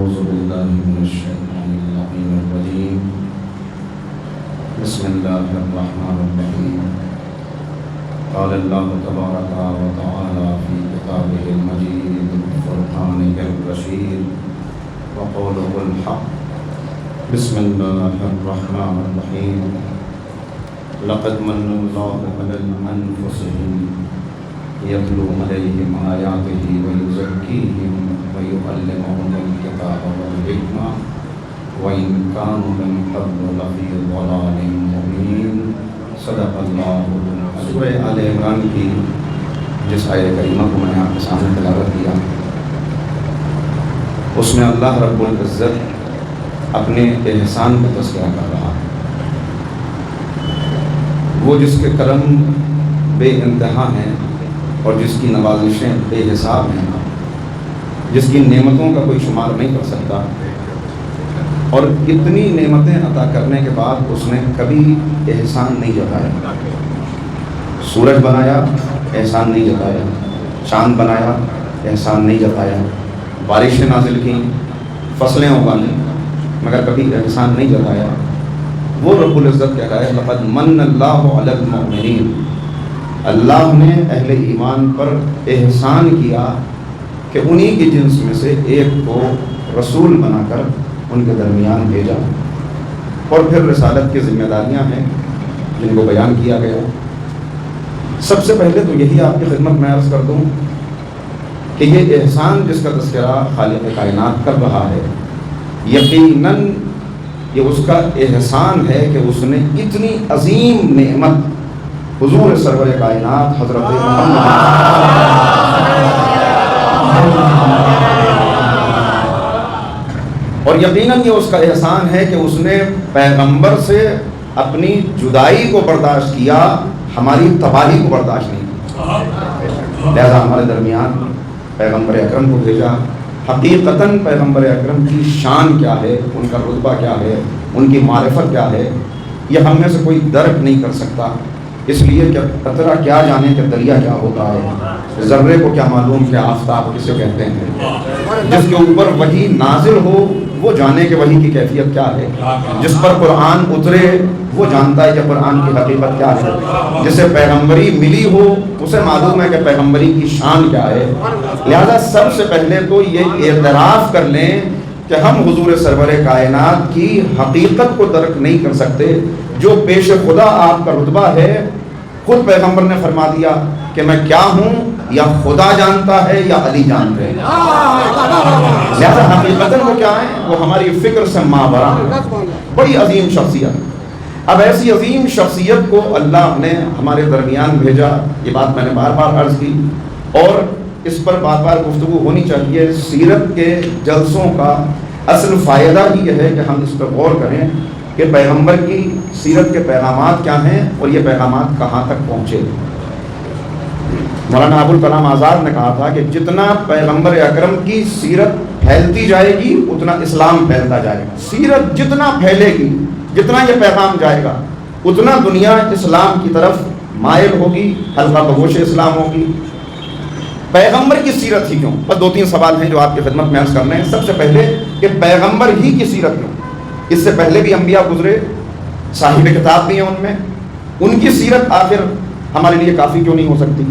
أعوذ بالله من الشيطان اللعين الرجيم بسم الله الرحمن الرحيم قال الله تبارك وتعالى في كتابه المجيد فرقانه الرشيد وقوله الحق بسم الله الرحمن الرحيم لقد من الله على أنفسهم يتلو عليهم آياته ويزكيهم ويعلمهم الكتاب والحكمة وإن كانوا من قبل لفي ضلال مبين صدق اللہ سورہ آل عمران کی جس آیت کریمہ کو میں نے آپ کے سامنے تلاوت کیا، اس میں اللہ رب العزت اپنے احسان کا تذکرہ کر رہا ہے، وہ جس کے کرم بے انتہا ہیں اور جس کی نوازشیں بے حساب ہیں، جس کی نعمتوں کا کوئی شمار نہیں کر سکتا، اور اتنی نعمتیں عطا کرنے کے بعد اس نے کبھی احسان نہیں جتایا۔ سورج بنایا، احسان نہیں جتایا، چاند بنایا، احسان نہیں جتایا، بارشیں نازل کیں، فصلیں اگائیں، مگر کبھی احسان نہیں جتایا۔ وہ رب العزت کہہ رہا ہے لقد من اللہ علی المؤمنین، اللہ نے اہل ایمان پر احسان کیا کہ انہی کی جنس میں سے ایک کو رسول بنا کر ان کے درمیان بھیجا، اور پھر رسالت کی ذمہ داریاں ہیں جن کو بیان کیا گیا۔ سب سے پہلے تو یہی آپ کی خدمت میں عرض کر دوں کہ یہ احسان جس کا تذکرہ خالق کائنات کر رہا ہے، یقیناً یہ اس کا احسان ہے کہ اس نے اتنی عظیم نعمت حضور سرور کائنات حضرت محمد اور یقیناً یہ اس کا احسان ہے کہ اس نے پیغمبر سے اپنی جدائی کو برداشت کیا، ہماری تباہی کو برداشت نہیں کی، لہذا ہمارے درمیان پیغمبر اکرم کو بھیجا۔ حقیقتاً پیغمبر اکرم کی شان کیا ہے، ان کا رتبہ کیا ہے، ان کی معرفت کیا ہے، یہ ہم میں سے کوئی درک نہیں کر سکتا، اس لیے کہ قطرہ کیا جانے کہ دریا کیا ہوتا ہے، ذرے کو کیا معلوم کہ آفتاب کسے کہتے ہیں، جس کے اوپر وحی نازل ہو وہ جانے کہ وحی کی کیفیت کیا ہے، جس پر قرآن اترے وہ جانتا ہے کہ قرآن کی حقیقت کیا ہے، جسے پیغمبری ملی ہو اسے معلوم ہے کہ پیغمبری کی شان کیا ہے۔ لہذا سب سے پہلے تو یہ اعتراف کر لیں کہ ہم حضور سرور کائنات کی حقیقت کو درک نہیں کر سکتے، جو پیش خدا آپ کا رتبہ ہے۔ خود پیغمبر نے فرما دیا کہ میں کیا ہوں یا خدا جانتا ہے یا علی جانتے ہیں، لہذا حقیقتاً وہ کیا ہیں، وہ ہماری فکر سے مابرہ ہیں۔ بڑی عظیم شخصیت، اب ایسی عظیم شخصیت کو اللہ نے ہمارے درمیان بھیجا، یہ بات میں نے بار بار عرض کی اور اس پر بار بار گفتگو ہونی چاہیے۔ سیرت کے جلسوں کا اصل فائدہ ہی یہ ہے کہ ہم اس پر غور کریں کہ پیغمبر کی سیرت کے پیغامات کیا ہیں اور یہ پیغامات کہاں تک پہنچے۔ مولانا ابوالکلام آزاد نے کہا تھا کہ جتنا پیغمبر اکرم کی سیرت پھیلتی جائے گی اتنا اسلام پھیلتا جائے گا، سیرت جتنا پھیلے گی، جتنا یہ پیغام جائے گا، اتنا دنیا اسلام کی طرف مائل ہوگی، حلقہ بگوش اسلام ہوگی۔ پیغمبر کی سیرت ہی کیوں؟ بس دو تین سوال ہیں جو آپ کی خدمت میں عرض کرنے ہیں۔ سب سے پہلے کہ پیغمبر ہی کی سیرت کیوں؟ اس سے پہلے بھی انبیاء گزرے، صاحب کتاب بھی ہیں ان کی سیرت آخر ہمارے لیے کافی کیوں نہیں ہو سکتی؟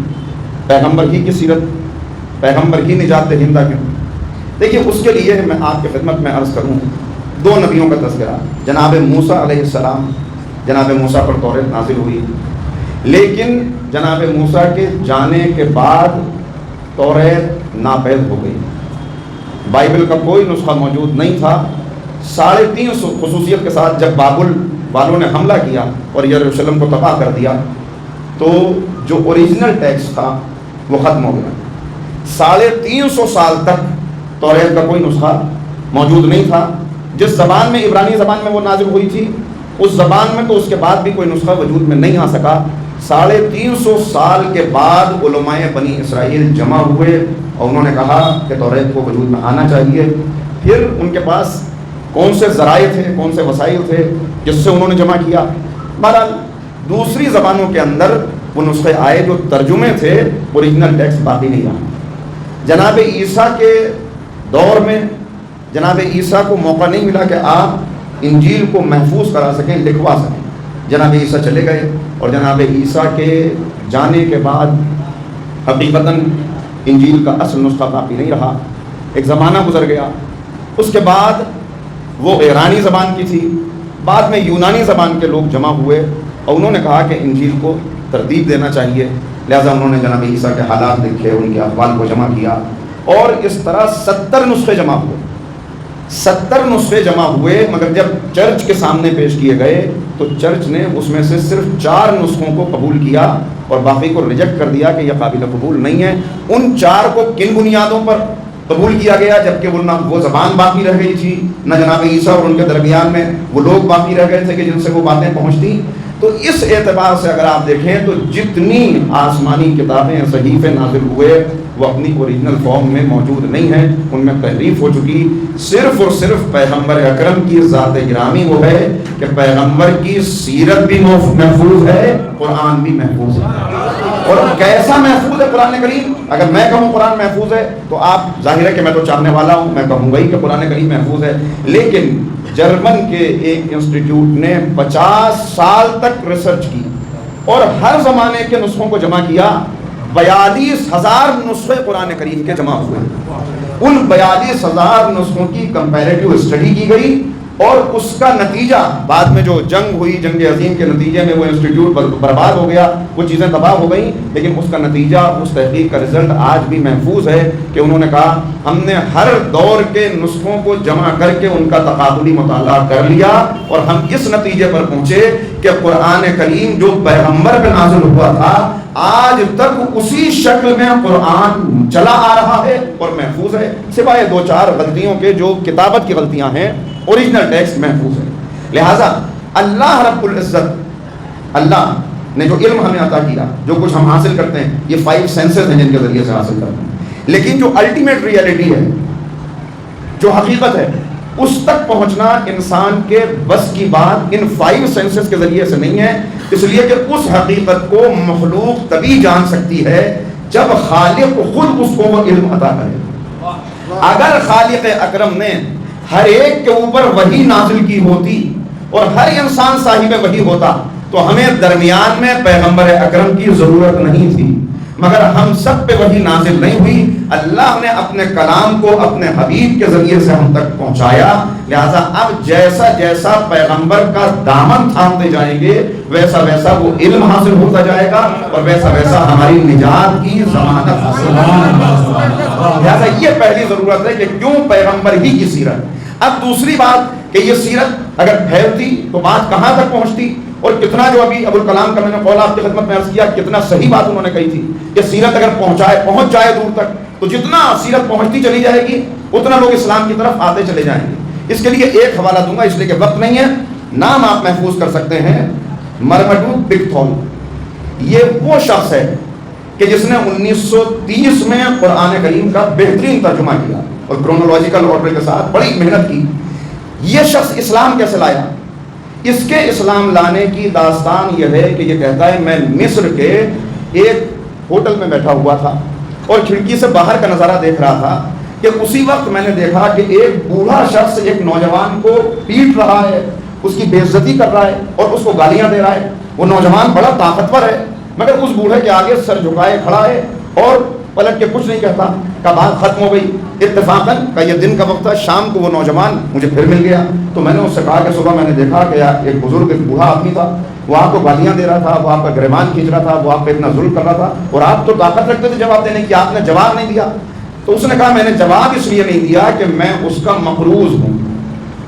پیغمبر ہی کی سیرت، پیغمبر ہی نجات دہندہ کیوں؟ دیکھیے اس کے لیے میں آپ کی خدمت میں عرض کروں، دو نبیوں کا تذکرہ، جناب موسیٰ علیہ السلام، جناب موسیٰ پر توریت نازل ہوئی، لیکن جناب موسیٰ کے جانے کے بعد توریت ناپید ہو گئی، بائبل کا کوئی نسخہ موجود نہیں تھا۔ 350 خصوصیت کے ساتھ جب بابل والوں نے حملہ کیا اور یروشلم کو تباہ کر دیا تو جو اوریجنل ٹیکسٹ تھا وہ ختم ہو گیا۔ 350 سال تک توریت کا کوئی نسخہ موجود نہیں تھا۔ جس زبان میں، عبرانی زبان میں وہ نازل ہوئی تھی، اس زبان میں تو اس کے بعد بھی کوئی نسخہ وجود میں نہیں آ سکا۔ 350 سال کے بعد علماء بنی اسرائیل جمع ہوئے اور انہوں نے کہا کہ توریت کو وجود میں آنا چاہیے۔ پھر ان کے پاس کون سے ذرائع تھے، کون سے وسائل تھے جس سے انہوں نے جمع کیا؟ بہرحال دوسری زبانوں کے اندر وہ نسخے آئے جو ترجمے تھے، اوریجنل ٹیکسٹ باقی نہیں رہا۔ جناب عیسیٰ کے دور میں جناب عیسیٰ کو موقع نہیں ملا کہ آپ انجیل کو محفوظ کرا سکیں، لکھوا سکیں۔ جناب عیسیٰ چلے گئے اور جناب عیسیٰ کے جانے کے بعد حقیقتاً انجیل کا اصل نسخہ باقی نہیں رہا۔ ایک زمانہ گزر گیا، اس کے بعد وہ ایرانی زبان کی تھی، بعد میں یونانی زبان کے لوگ جمع ہوئے اور انہوں نے کہا کہ انجیل کو ترتیب دینا چاہیے، لہٰذا انہوں نے جناب عیسیٰ کے حالات لکھے، ان کے احوال کو جمع کیا اور اس طرح 70 نسخے جمع ہوئے۔ 70 نسخے جمع ہوئے، مگر جب چرچ کے سامنے پیش کیے گئے تو چرچ نے اس میں سے صرف 4 نسخوں کو قبول کیا اور باقی کو ریجیکٹ کر دیا کہ یہ قابل قبول نہیں ہے۔ ان 4 کو کن بنیادوں پر قبول کیا گیا؟ جبکہ وہ زبان باقی رہ گئی تھی، نہ جناب عیسیٰ اور ان کے درمیان میں وہ لوگ باقی رہ گئے تھے کہ جن سے وہ باتیں پہنچتی۔ تو اس اعتبار سے اگر آپ دیکھیں تو جتنی آسمانی کتابیں صحیفے نازل ہوئے وہ اپنی اوریجنل فارم میں موجود نہیں ہیں، ان میں تحریف ہو چکی۔ صرف اور صرف پیغمبر اکرم کی ذات گرامی وہ ہے کہ پیغمبر کی سیرت بھی محفوظ ہے، قرآن بھی محفوظ ہے۔ اور کیسا محفوظ ہے قرآن کریم؟ اگر میں کہوں قرآن محفوظ ہے تو آپ ظاہر ہے کہ میں تو چاہنے والا ہوں، میں کہوں گا ہی کہ قرآن کریم محفوظ ہے، لیکن جرمن کے ایک انسٹیٹیوٹ نے 50 سال تک ریسرچ کی اور ہر زمانے کے نسخوں کو جمع کیا۔ 42,000 نسخے قرآن کریم کے جمع ہوئے۔ ان 42,000 نسخوں کی کمپیریٹیو اسٹڈی کی گئی اور اس کا نتیجہ بعد میں جو جنگ ہوئی، جنگ عظیم کے نتیجے میں وہ انسٹیٹیوٹ برباد ہو گیا، وہ چیزیں تباہ ہو گئیں، لیکن اس کا نتیجہ، اس تحقیق کا رزلٹ آج بھی محفوظ ہے کہ انہوں نے کہا ہم نے ہر دور کے نسخوں کو جمع کر کے ان کا تقابلی مطالعہ کر لیا اور ہم اس نتیجے پر پہنچے کہ قرآن کریم جو پیغمبر پہ نازل ہوا تھا آج تک اسی شکل میں قرآن چلا آ رہا ہے اور محفوظ ہے، سوائے 2-4 غلطیوں کے جو کتابت کی غلطیاں ہیں، اوریجنل ٹیکسٹ محفوظ ہے۔ لہٰذا اللہ رب العزت، اللہ نے جو علم ہمیں عطا کیا، جو کچھ ہم حاصل کرتے ہیں، یہ 5 سینسز ہیں جن کے ذریعے سے حاصل کرتے ہیں، لیکن جو الٹیمیٹ ریئلٹی ہے، جو حقیقت ہے، اس تک پہنچنا انسان کے بس کی بات ان 5 سینسز کے ذریعے سے نہیں ہے، اس لیے کہ اس حقیقت کو مخلوق تبھی جان سکتی ہے جب خالق خود اس کو وہ علم عطا کرے۔ اگر خالق اکرم نے ہر ایک کے اوپر وحی نازل کی ہوتی اور ہر انسان صاحب وحی ہوتا تو ہمیں درمیان میں پیغمبر اکرم کی ضرورت نہیں تھی، مگر ہم سب پہ وحی نازل نہیں ہوئی، اللہ نے اپنے کلام کو اپنے حبیب کے ذریعے سے ہم تک پہنچایا، لہٰذا اب جیسا جیسا پیغمبر کا دامن تھامتے جائیں گے ویسا ویسا وہ علم حاصل ہوتا جائے گا اور ویسا ویسا ہماری نجات کی ضمانت حاصل ہوگی۔ لہٰذا یہ پہلی ضرورت ہے کہ کیوں پیغمبر ہی کی سیرت۔ اب دوسری بات کہ یہ سیرت اگر پھیلتی تو بات کہاں تک پہنچتی، اور کتنا جو ابھی ابوالکلام کا میں نے قول آپ کی خدمت میں عرض کیا، کتنا صحیح بات انہوں نے کہی تھی کہ سیرت اگر پہنچ جائے دور تک تو جتنا سیرت پہنچتی چلی جائے گی اتنا لوگ اسلام کی طرف آتے چلے جائیں گے۔ اس کے لیے ایک حوالہ دوں گا اس لیے کہ وقت نہیں ہے، نام آپ محفوظ کر سکتے ہیں، مرمڈو بگتھول۔ یہ وہ شخص ہے کہ جس نے 1930 میں قرآن کریم کا بہترین ترجمہ کیا اور کرونولوجیکل آرڈر کے ساتھ بڑی محنت کی۔ یہ شخص اسلام کیسے لایا؟ اس کے اسلام لانے کی داستان یہ ہے کہ یہ کہتا ہے میں مصر کے ایک ہوٹل میں بیٹھا ہوا تھا اور کھڑکی سے باہر کا نظارہ دیکھ رہا تھا کہ اسی وقت میں نے دیکھا کہ ایک بوڑھا شخص ایک نوجوان کو پیٹ رہا ہے، اس کی بے عزتی کر رہا ہے اور اس کو گالیاں دے رہا ہے۔ وہ نوجوان بڑا طاقتور ہے مگر اس بوڑھے کے آگے سر جھکائے کھڑا ہے اور پلٹ کے کچھ نہیں کہتا۔ کا بات ختم ہو گئی، اتفاقاً کا یہ دن کا وقت تھا، شام کو وہ نوجوان مجھے پھر مل گیا تو میں نے اس سے کہا کہ صبح میں نے دیکھا کہ ایک بزرگ، ایک بوڑھا آدمی تھا، وہ آپ کو گالیاں دے رہا تھا، وہ آپ کا گریبان کھینچ رہا تھا، وہ آپ پہ اتنا ظلم کر رہا تھا اور آپ تو طاقت رکھتے تھے جواب دینے کی، آپ نے جواب نہیں دیا۔ تو اس نے کہا میں نے جواب اس لیے نہیں دیا کہ میں اس کا مقروض ہوں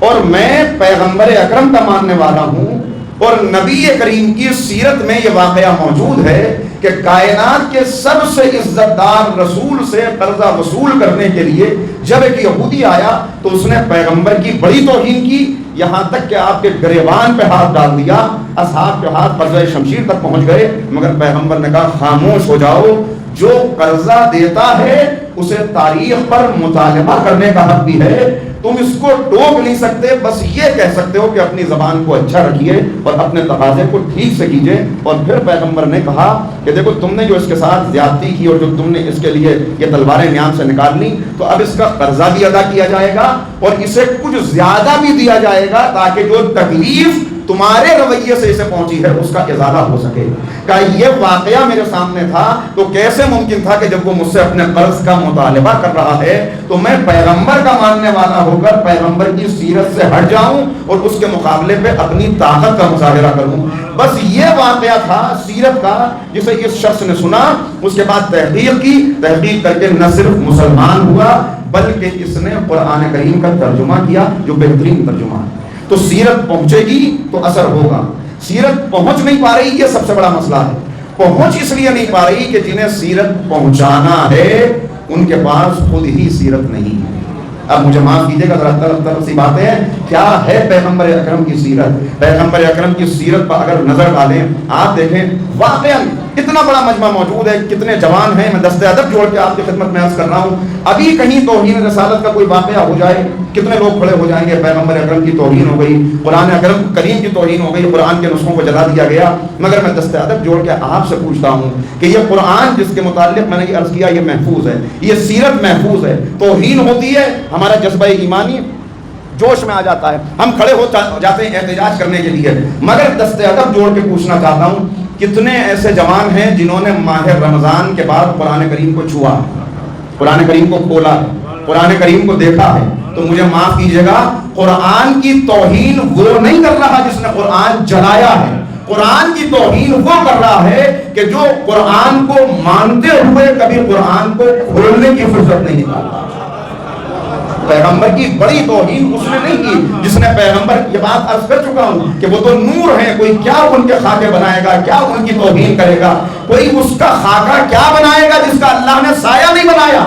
اور میں پیغمبر اکرم کا ماننے والا ہوں اور نبی کریم کی سیرت میں یہ واقعہ موجود ہے کہ کائنات کے سب سے عزت دار رسول سے قرضہ وصول کرنے کے لیے جب ایک یہودی آیا تو اس نے پیغمبر کی بڑی توہین کی، یہاں تک کہ آپ کے گریبان پہ ہاتھ ڈال دیا، اصحاب کے ہاتھ قرضہ شمشیر تک پہنچ گئے، مگر پیغمبر نے کہا خاموش ہو جاؤ، جو قرضہ دیتا ہے اسے تاریخ پر مطالبہ کرنے کا حق بھی ہے، تم اس کو ٹوک نہیں سکتے، بس یہ کہہ سکتے ہو کہ اپنی زبان کو اچھا رکھیے اور اپنے تقاضے کو ٹھیک سے کیجئے۔ اور پھر پیغمبر نے کہا کہ دیکھو تم نے جو اس کے ساتھ زیادتی کی اور جو تم نے اس کے لیے یہ تلواریں نیام سے نکال لی تو اب اس کا قرضہ بھی ادا کیا جائے گا اور اسے کچھ زیادہ بھی دیا جائے گا تاکہ جو تکلیف تمہارے رویے سے اسے پہنچی ہے اس کا ازالہ ہو سکے. کہ یہ واقعہ میرے سامنے تھا تو کیسے ممکن تھا کہ جب وہ مجھ سے اپنے قرض کا مطالبہ کر رہا ہے تو میں پیغمبر کا ماننے والا ہو کر پیغمبر کی سیرت سے ہٹ جاؤں اور اس کے مقابلے پہ اپنی طاقت کا مظاہرہ کروں. بس یہ واقعہ تھا سیرت کا جسے اس شخص نے سنا. اس کے بعد تحقیق کی, تحقیق کر کے نہ صرف مسلمان ہوا بلکہ اس نے قرآن کریم کا ترجمہ کیا جو بہترین ترجمہ ہے. تو سیرت پہنچے گی تو اثر ہوگا. سیرت پہنچ نہیں پا رہی, یہ سب سے بڑا مسئلہ ہے. پہنچ اس لیے نہیں پا رہی کہ جنہیں سیرت پہنچانا ہے ان کے پاس خود ہی سیرت نہیں ہے. اب مجھے معاف کیجیے گا ذرا طرف سی باتیں ہیں. کیا ہے پیغمبر اکرم کی سیرت؟ پیغمبر اکرم کی سیرت پر اگر نظر ڈالیں آپ دیکھیں واقعا اتنا بڑا مجمع موجود ہے, کتنے جوان ہیں. میں دست ادب جوڑ کے آپ کی خدمت میں عرض کر رہا ہوں, ابھی کہیں توہین رسالت کا کوئی واقعہ ہو جائے کتنے لوگ کھڑے ہو جائیں گے. پیغمبر اکرم کی توہین ہو گئی, قرآن اکرم کریم کی توہین ہو گئی, قرآن کے نسخوں کو جلا دیا گیا. مگر میں دست ادب جوڑ کے آپ سے پوچھتا ہوں کہ یہ قرآن جس کے متعلق میں نے یہ عرض کیا یہ محفوظ ہے, یہ سیرت محفوظ ہے. توہین ہوتی ہے, ہمارا جذبہ ایمانی جوش میں آ جاتا ہے, ہم کھڑے ہو جاتے ہیں احتجاج کرنے کے لیے. مگر دست ادب جوڑ کے پوچھنا چاہتا ہوں کتنے ایسے جوان ہیں جنہوں نے ماہ رمضان کے بعد قرآن کریم کو چھوا, قرآن کریم کو کھولا, قرآن کریم کو دیکھا ہے؟ تو مجھے معاف کیجیے گا, قرآن کی توہین وہ نہیں کر رہا جس نے قرآن جلایا ہے. قرآن کی توہین وہ کر رہا ہے کہ جو قرآن کو مانتے ہوئے کبھی قرآن کو کھولنے کی فرصت نہیں نکالتا. پیغمبر کی بڑی توہین اس نے نہیں کی جس نے پیغمبر, یہ بات عرض کر چکا ہوں کہ وہ تو نور ہیں, کوئی کیا ان کے خاکے بنائے گا, کیا ان کی توہین کرے گا, کوئی اس کا خاکہ کیا بنائے گا جس کا اللہ نے سایہ نہیں بنایا.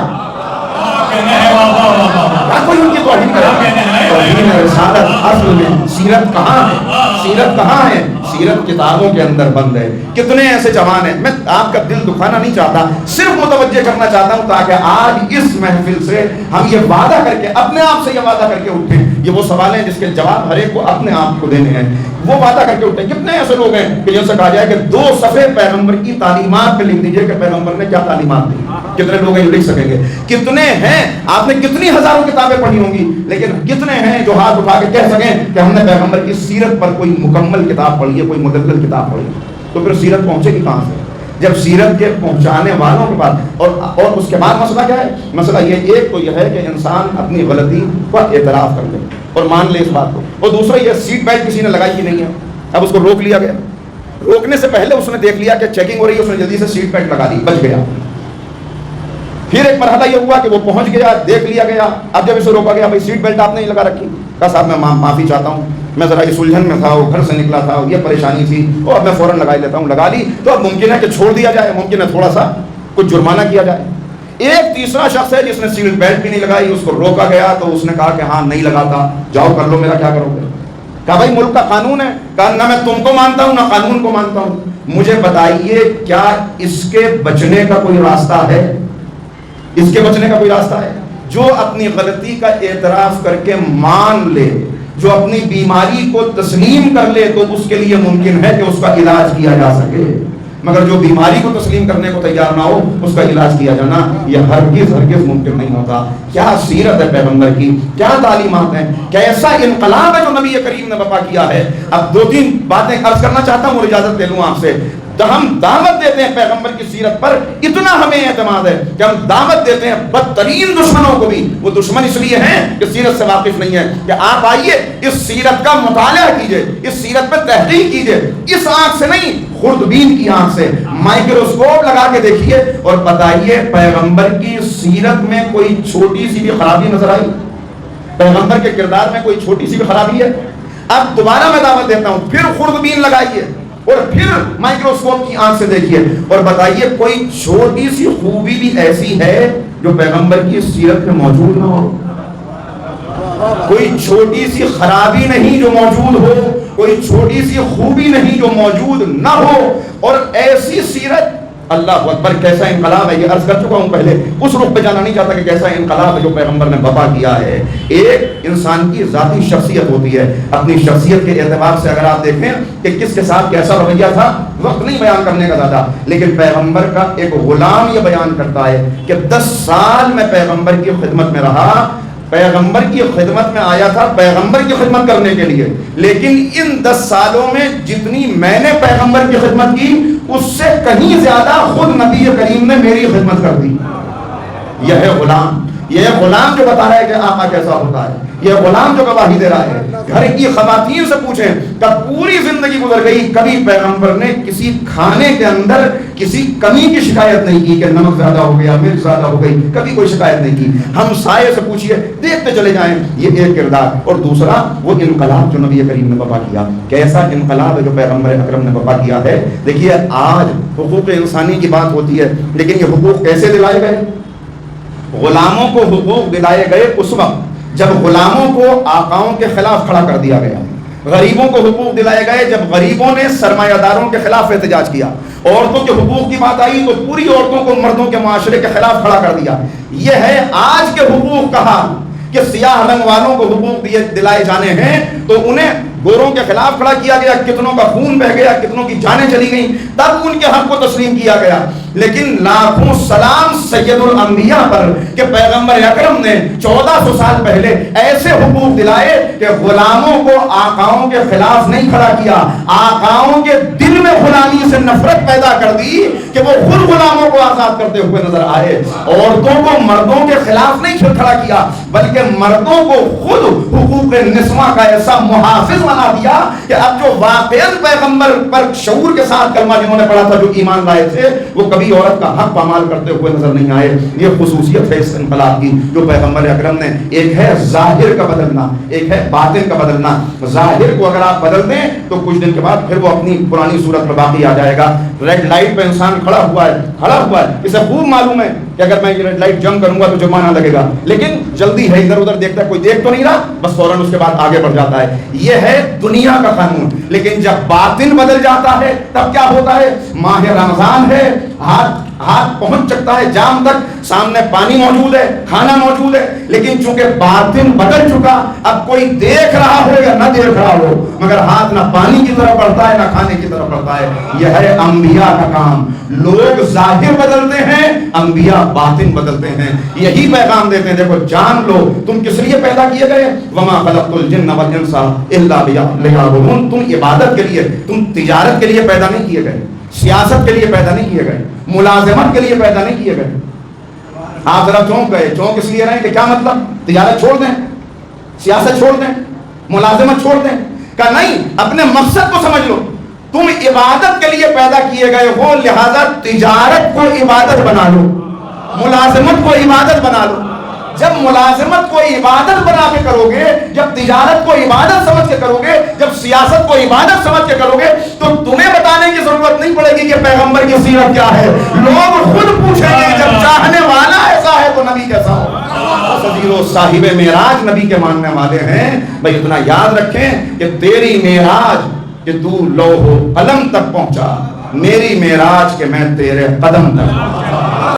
کوئی ان کی توہین کرے گا. توہین رسالت اصل میں سیرت کہاں ہے؟ سیرت کہاں ہے؟ سیرت کتابوں کے اندر بند ہے. کتنے ایسے جوان ہیں, میں آپ کا دل دکھانا نہیں چاہتا, صرف متوجہ کرنا چاہتا ہوں تاکہ آج اس محفل سے ہم یہ وعدہ کر کے اپنے آپ سے یہ وعدہ کر کے اٹھیں. یہ وہ سوال ہیں جس کے جواب ہر ایک کو اپنے آپ کو دینے ہیں. وہ وعدہ کر کے اٹھیں. کتنے ایسے لوگ ہیں کہ جن سے کہا جائے کہ 2 صفحے پیغمبر کی تعلیمات پہ لکھ دیجئے کہ پیغمبر نے کیا تعلیمات دی. کتنے لوگ ہیں جو لکھ سکیں گے؟ کتنے ہیں, آپ نے کتنی ہزاروں کتابیں پڑھی ہوں گی, لیکن کتنے ہیں جو ہاتھ اٹھا کے کہہ سکیں کہ ہم نے پیغمبر کی سیرت پر کوئی مکمل کتاب پڑھی ہے, کوئی مدلل کتاب پڑھی ہے؟ تو پھر سیرت پہنچے گی کہاں سے جب سیرت کے پہنچانے والوں کے پاس. اور اس کے بعد مسئلہ کیا ہے؟ مسئلہ یہ ایک تو یہ ہے کہ انسان اپنی غلطی کا اعتراف کر لے اور مان لے اس بات کو, اور دوسرا یہ سیٹ بیلٹ کسی نے لگائی ہی نہیں ہے, اب اس کو روک لیا گیا. روکنے سے پہلے اس نے دیکھ لیا کہ چیکنگ ہو رہی ہے, اس نے جلدی سے سیٹ بیلٹ لگا دی, بچ گیا. پھر ایک مرحلہ یہ ہوا کہ وہ پہنچ گیا, دیکھ لیا گیا. اب جب اسے روکا گیا, بھائی سیٹ بیلٹ آپ نے نہیں لگا رکھی, کہا صاحب میں معافی چاہتا ہوں, میں ذرا اس الجھن میں تھا, وہ گھر سے نکلا تھا, یہ پریشانی تھی, اور اب میں فوراً لگا لیتا ہوں. لگا لی تو اب ممکن ہے کہ چھوڑ دیا جائے, ممکن ہے تھوڑا سا کچھ جرمانہ کیا جائے. ایک تیسرا شخص ہے جس نے سیٹ بیلٹ بھی نہیں لگائی, اس کو روکا گیا تو اس نے کہا کہ ہاں نہیں لگاتا, جاؤ کر لو, میرا کیا کرو گے. کہا بھائی ملک کا قانون ہے. کہا نہ میں تم کو مانتا ہوں نہ قانون کو مانتا ہوں, مجھے بتائیے کیا اس کے بچنے کا کوئی راستہ ہے؟ اس کے بچنے کا کوئی راستہ ہے؟ جو اپنی غلطی کا اعتراف کر کے مان لے, جو اپنی بیماری کو تسلیم کر لے تو اس کے لیے ممکن ہے کہ اس کا علاج کیا جا سکے. مگر جو بیماری کو تسلیم کرنے کو تیار نہ ہو اس کا علاج کیا جانا یہ ہرگز ممکن نہیں ہوتا. کیا سیرت ہے پیغمبر کی, کیا تعلیمات ہیں, کیسا انقلاب ہے جو نبی کریم نے برپا کیا ہے. اب 2-3 باتیں عرض کرنا چاہتا ہوں اور اجازت لے لوں آپ سے. ہم دعوت دیتے ہیں پیغمبر کی سیرت پر, اتنا ہمیں اعتماد ہے کہ ہم دعوت دیتے ہیں بدترین دشمنوں کو بھی. وہ دشمن اس لیے ہیں کہ سیرت سے واقف نہیں ہے, کہ آپ آئیے اس سیرت کا مطالعہ کیجئے, اس سیرت پر تحقیق کیجئے, اس آنکھ سے نہیں خوردبین کی آنکھ سے مائکروسکوپ لگا کے دیکھیے اور بتائیے پیغمبر کی سیرت میں کوئی چھوٹی سی بھی خرابی نظر آئی؟ پیغمبر کے کردار میں کوئی چھوٹی سی بھی خرابی ہے؟ اب دوبارہ میں دعوت دیتا ہوں, پھر خوردبین لگائیے اور پھر مائکروسکوپ کی آنکھ سے دیکھیے اور بتائیے کوئی چھوٹی سی خوبی بھی ایسی ہے جو پیغمبر کی سیرت میں موجود نہ ہو. کوئی چھوٹی سی خرابی نہیں جو موجود ہو, کوئی چھوٹی سی خوبی نہیں جو موجود نہ ہو. اور ایسی سیرت, اللہ اکبر, کیسا انقلاب ہے. یہ عرض کر چکا ہوں پہلے, اس رخ پہ جانا نہیں چاہتا کہ کیسا انقلاب ہے جو پیغمبر نے برپا کیا ہے. ایک انسان کی ذاتی شخصیت ہوتی ہے, اپنی شخصیت کے اعتبار سے اگر آپ دیکھیں کہ کس کے ساتھ کیسا رویہ تھا, وقت نہیں بیان کرنے کا زیادہ, لیکن پیغمبر کا ایک غلام یہ بیان کرتا ہے کہ 10 سال میں پیغمبر کی خدمت میں رہا, پیغمبر کی خدمت میں آیا تھا پیغمبر کی خدمت کرنے کے لیے، لیکن ان 10 سالوں میں جتنی میں نے پیغمبر کی خدمت کی اس سے کہیں زیادہ خود نبی کریم نے میری خدمت کر دی۔ یہ ہے غلام، یہ غلام جو بتا رہا ہے کہ آقا کیسا ہوتا ہے، یہ غلام جو گواہی دے رہا ہے۔ گھر کی خواتین سے پوچھیں کب پوری زندگی گزر گئی، کبھی پیغمبر نے کسی کھانے کے اندر کسی کمی کی شکایت نہیں کی کہ نمک زیادہ ہو گیا، مرچ زیادہ ہو گئی، کبھی کوئی شکایت نہیں کی۔ ہم سائے سے پوچھئے، دیکھتے چلے جائیں، یہ ایک کردار۔ اور دوسرا وہ انقلاب جو نبی کریم نے برپا کیا، کیسا انقلاب ہے جو پیغمبر اکرم نے برپا کیا ہے۔ دیکھیے آج حقوق انسانی کی بات ہوتی ہے، لیکن یہ حقوق کیسے دلائے گئے؟ غلاموں کو حقوق دلائے گئے اس وقت جب غلاموں کو آقاؤں کے خلاف کھڑا کر دیا گیا، غریبوں کو حقوق دلائے گئے جب غریبوں نے سرمایہ داروں کے خلاف احتجاج کیا، عورتوں کے حقوق کی بات آئی تو پوری عورتوں کو مردوں کے معاشرے کے خلاف کھڑا کر دیا۔ یہ ہے آج کے حقوق کا حال کہ سیاہ رنگ والوں کو حقوق دلائے جانے ہیں تو انہیں گوروں کے خلاف کھڑا کیا گیا، کتنوں کا خون بہ گیا، کتنوں کی جانیں چلی گئیں، تب ان کے حق کو تسلیم کیا گیا۔ لیکن لاکھوں سلام سید الانبیاء پر کہ پیغمبر اکرم نے 1400 سال پہلے ایسے حقوق دلائے کہ غلاموں کو آقاؤں کے خلاف نہیں کھڑا کیا، آقاؤں کے دل میں غلامی سے نفرت پیدا کر دی کہ وہ خود غلاموں کو آزاد کرتے ہوئے نظر آئے۔ عورتوں کو مردوں کے خلاف نہیں کھڑا کیا بلکہ مردوں کو خود حقوق نسواں کا ایسا محافظ بنا دیا کہ اب جو واقعاً پیغمبر پر شعور کے ساتھ کلمہ جنہوں نے پڑھا تھا، جو ایمان لائے تھے، وہ کبھی عورت کا حق پامال کرتے ہوئے نظر نہیں آئے۔ یہ خصوصیت ہے اس انقلاب کی جو پیغمبر اکرم نے، ایک ہے ظاہر کا بدلنا، ایک ہے باطن کا بدلنا۔ ظاہر کو اگر آپ بدل دیں تو کچھ دن کے بعد پھر وہ اپنی پرانی صورت میں باقی آ جائے گا۔ ریڈ لائٹ پہ انسان کھڑا ہوا ہے، اسے خوب معلوم ہے کہ اگر میں یہ ریڈ لائٹ جم کروں گا تو جرمانہ لگے گا، لیکن جلدی ہے، ادھر ادھر دیکھتا ہے، کوئی دیکھ تو نہیں رہا، بس فوراً اس کے بعد آگے بڑھ جاتا ہے۔ یہ ہے دنیا کا قانون۔ لیکن جب باطن بدل جاتا ہے تب کیا ہوتا ہے؟ ماہ رمضان ہے، ہاتھ پہنچ سکتا ہے جام تک، سامنے پانی موجود ہے، کھانا موجود ہے، لیکن چونکہ باطن بدل چکا، اب کوئی دیکھ رہا ہو یا نہ دیکھ رہا ہو مگر ہاتھ نہ پانی کی طرف بڑھتا ہے نہ کھانے کی طرف بڑھتا ہے۔ یہ ہے انبیاء کا کام۔ لوگ ظاہر بدلتے ہیں، انبیاء باطن بدلتے ہیں۔ یہی پیغام دیتے ہیں، دیکھو جان لو تم کس لیے پیدا کیے گئے، وما خلقت الجن والانس الا لیعبدون۔ تم عبادت کے لیے، تم تجارت کے لیے پیدا نہیں کیے گئے، سیاست کے لیے پیدا نہیں کیے گئے، ملازمت کے لیے پیدا نہیں کیے گئے۔ آپ ذرا چونک گئے، چونک اس لیے رہے کہ کیا مطلب تجارت چھوڑ دیں، سیاست چھوڑ دیں، ملازمت چھوڑ دیں؟ کہ نہیں، اپنے مقصد کو سمجھ لو، تم عبادت کے لیے پیدا کیے گئے ہو، لہذا تجارت کو عبادت بنا لو، ملازمت کو عبادت بنا لو۔ جب ملازمت کو عبادت بنا کے کرو گے، جب تجارت کو عبادت سمجھ کے کرو گے، جب سیاست کو عبادت سمجھ کے کرو گے تو تمہیں بتانے کی ضرورت نہیں پڑے گی کہ پیغمبر کی سیرت کیا ہے۔ لوگ خود پوچھیں گے، جب چاہنے والا ایسا ہے تو نبی کیسا ہو؟ سجیرو صاحب معراج نبی کے ماننے والے ہیں۔ بھائی اتنا یاد رکھیں کہ تیری معراج کہ تو لوح قلم تک پہنچا، میری معراج کہ میں تیرے قدم تک پہنچا۔